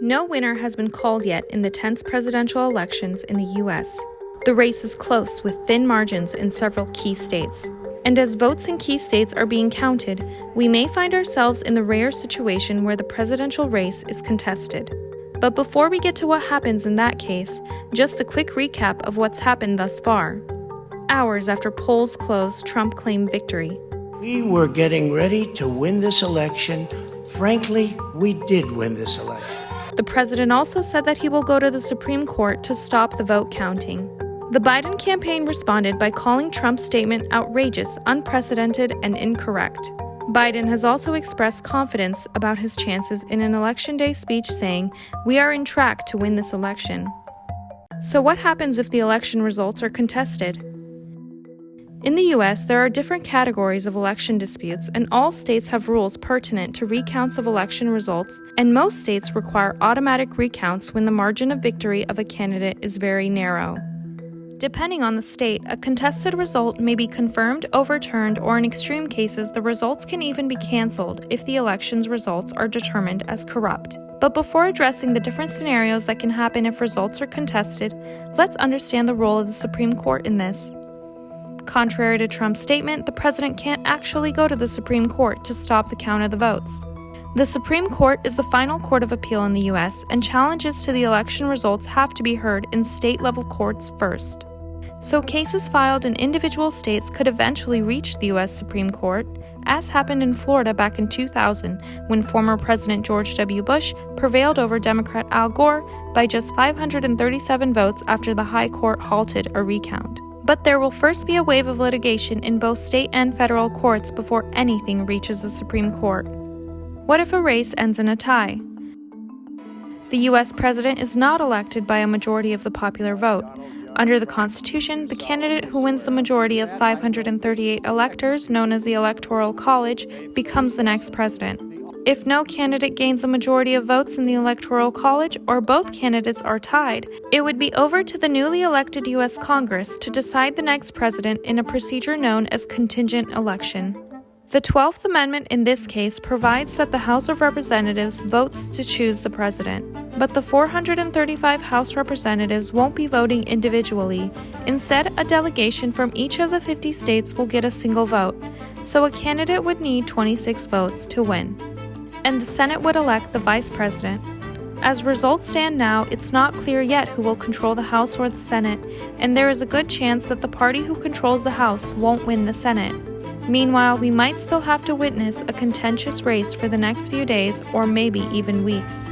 No winner has been called yet in the tense presidential elections in the U.S. The race is close with thin margins in several key states. And as votes in key states are being counted, we may find ourselves in the rare situation where the presidential race is contested. But before we get to what happens in that case, just a quick recap of what's happened thus far. Hours after polls closed, Trump claimed victory. We were getting ready to win this election. Frankly, we did win this election. The president also said that he will go to the Supreme Court to stop the vote counting. The Biden campaign responded by calling Trump's statement outrageous, unprecedented, and incorrect. Biden has also expressed confidence about his chances in an Election Day speech, saying, "We are in track to win this election." So what happens if the election results are contested? In the U.S., there are different categories of election disputes, and all states have rules pertinent to recounts of election results, and most states require automatic recounts when the margin of victory of a candidate is very narrow. Depending on the state, a contested result may be confirmed, overturned, or in extreme cases, the results can even be canceled if the election's results are determined as corrupt. But before addressing the different scenarios that can happen if results are contested, let's understand the role of the Supreme Court in this. Contrary to Trump's statement, the president can't actually go to the Supreme Court to stop the count of the votes. The Supreme Court is the final court of appeal in the U.S., and challenges to the election results have to be heard in state-level courts first. So cases filed in individual states could eventually reach the U.S. Supreme Court, as happened in Florida back in 2000, when former President George W. Bush prevailed over Democrat Al Gore by just 537 votes after the High Court halted a recount. But there will first be a wave of litigation in both state and federal courts before anything reaches the Supreme Court. What if a race ends in a tie? The U.S. president is not elected by a majority of the popular vote. Under the Constitution, the candidate who wins the majority of 538 electors, known as the Electoral College, becomes the next president. If no candidate gains a majority of votes in the Electoral College, or both candidates are tied, it would be over to the newly elected U.S. Congress to decide the next president in a procedure known as contingent election. The 12th Amendment in this case provides that the House of Representatives votes to choose the president, but the 435 House representatives won't be voting individually. Instead, a delegation from each of the 50 states will get a single vote, so a candidate would need 26 votes to win. And the Senate would elect the vice president. As results stand now, it's not clear yet who will control the House or the Senate, and there is a good chance that the party who controls the House won't win the Senate. Meanwhile, we might still have to witness a contentious race for the next few days or maybe even weeks.